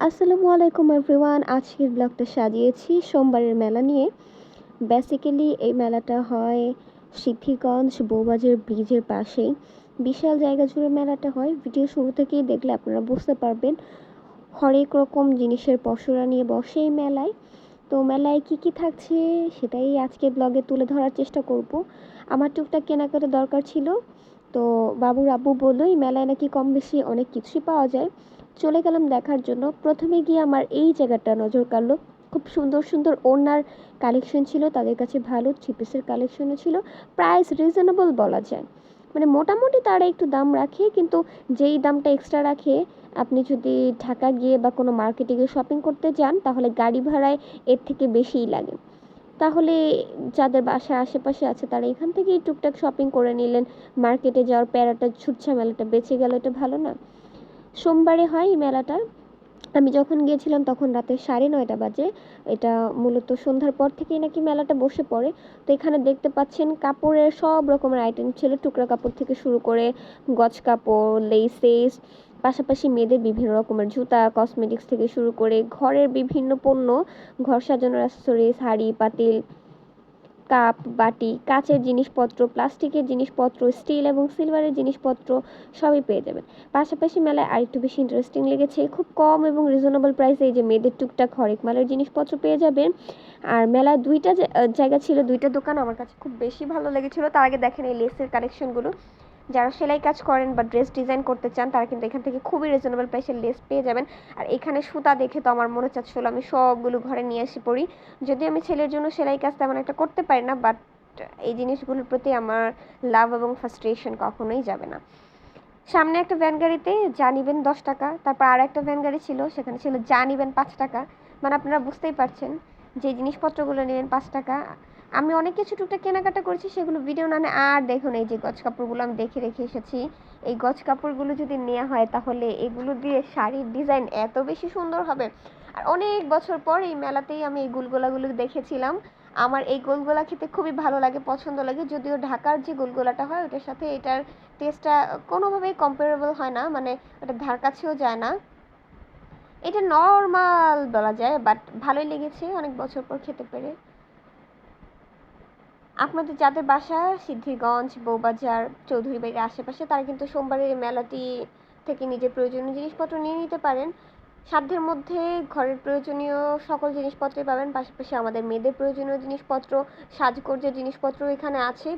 আসসালামু আলাইকুম এভরিওয়ান। আজকের ব্লগটা সাজিয়েছি সোমবারের মেলা নিয়ে। বেসিক্যালি এই মেলাটা হয় সিদ্ধিরগঞ্জ বউবাজার ব্রিজের পাশেই। বিশাল জায়গা জুড়ে মেলাটা হয়। ভিডিও শুরু থেকেই দেখলে আপনারা বুঝতে পারবেন। হরেক রকম জিনিসের পসরা নিয়ে বসে এই মেলায়। তো মেলায় কি থাকছে সেটাই আজকে ব্লগে তুলে ধরার চেষ্টা করব। আমার টুকটাক কেনাকাটা দরকার ছিল, তো বাবুর আব্বু বললো এই মেলায় নাকি কম বেশি অনেক কিছুই পাওয়া যায়। চলে গেলাম দেখার জন্য। প্রথমে গিয়ে আমার এই জায়গাটা নজর কাড়লো। খুব সুন্দর সুন্দর ওড়নার কালেকশন ছিল, তাদের কাছে ভালো থ্রি পিসের কালেকশনও ছিল। প্রাইস রিজনেবল বলা যায়, মানে মোটামুটি তারা একটু দাম রাখে, কিন্তু যেই দামটা এক্সট্রা রাখে আপনি যদি ঢাকা গিয়ে বা কোনো মার্কেটে গিয়ে শপিং করতে যান তাহলে গাড়ি ভাড়ায় এর থেকে বেশিই লাগে। তাহলে যাদের বাসার আশেপাশে আছে তারা এখান থেকেই টুকটাক শপিং করে নিলেন। মার্কেটে যাওয়ার প্যারাটা ছুটছা মেলাটা বেঁচে গেল, এটা ভালো না? সোমবারে হয় এই মেলাটা। আমি যখন গিয়েছিলাম তখন রাতে 9:30 বাজে। এটা মূলত সন্ধ্যার পর থেকেই নাকি মেলাটা বসে পড়ে। তো এখানে দেখতে পাচ্ছেন কাপড়ের সব রকমের আইটেম ছিল, টুকরা কাপড় থেকে শুরু করে গজ কাপড়, লেসেস, পাশাপাশি মেয়েদের বিভিন্ন রকমের জুতা, কসমেটিক্স থেকে শুরু করে ঘরের বিভিন্ন পণ্য, ঘর সাজানোর অ্যাক্সেসরিজ, হাঁড়ি পাতিল, কাপ বাটি, কাচের জিনিসপত্র, প্লাস্টিকের জিনিসপত্র, স্টিল এবং সিলভারের জিনিসপত্র সবই পেয়ে যাবেন। পাশাপাশি মেলায় আরেকটু বেশি ইন্টারেস্টিং লেগেছে, খুব কম এবং রিজনেবল প্রাইসে এই যে মেয়েদের টুকটাক হরেক মালের জিনিসপত্র পেয়ে যাবেন। আর মেলায় দুইটা জায়গা ছিল, দুইটা দোকান আমার কাছে খুব বেশি ভালো লেগেছিল। তার আগে দেখেন এই লেসের কালেকশনগুলো। যারা সেলাই কাজ করেন বা ড্রেস ডিজাইন করতে চান তারা কিন্তু এখান থেকে খুবই রিজনেবল প্রাইসে লেস পেয়ে যাবেন। আর এখানে সুতা দেখে তো আমার মনে চাচ্ছিল আমি সবগুলো ঘরে নিয়ে এসে পড়ি। যদি আমি ছেলের জন্য সেলাই কাজ তেমন একটা করতে পারি না, বাট এই জিনিসগুলোর প্রতি আমার লাভ এবং ফ্রাস্ট্রেশন কখনোই যাবে না। সামনে একটা ভ্যান গাড়িতে যা নিবেন 10 টাকা, তারপর আর একটা ভ্যান গাড়ি ছিল, সেখানে ছিল যা নিবেন 5 টাকা। মানে আপনারা বুঝতেই পারছেন যে জিনিসপত্রগুলো নেবেন 5 টাকা। আমি অনেক কিছু টুকটাক কেনাকাটা করেছি, সেগুলো ভিডিও না নিয়ে। আর দেখুন এই যে গজ কাপড়গুলো আমি দেখে রেখে এসেছি। এই গজ কাপড়গুলো যদি নেওয়া হয় তাহলে এগুলো দিয়ে শাড়ির ডিজাইন এত বেশি সুন্দর হবে। আর অনেক বছর পর এই মেলাতেই আমি এই গোলগোলাগুলো দেখেছিলাম। আমার এই গোলগোলা খেতে খুবই ভালো লাগে, পছন্দ লাগে। যদিও ঢাকার যে গোলগোলাটা হয় ওটার সাথে এটার টেস্টটা কোনোভাবেই কম্পারেবল হয় না, মানে ওটা ধার কাছেও যায় না। এটা নর্মাল বলা যায়, বাট ভালোই লেগেছে অনেক বছর পর খেতে পেরে। আপনাদের যাদের বাসা সিদ্ধিরগঞ্জ বউবাজার চৌধুরী বাড়ির আশেপাশে তারা কিন্তু সোমবারের এই মেলাটি থেকে নিজের প্রয়োজনীয় জিনিসপত্র নিয়ে নিতে পারেন। সাধ্যের মধ্যে ঘরের প্রয়োজনীয় সকল জিনিসপত্রই পাবেন, পাশাপাশি আমাদের মেয়েদের প্রয়োজনীয় জিনিসপত্র, সাজগোজের জিনিসপত্র এখানে আছে।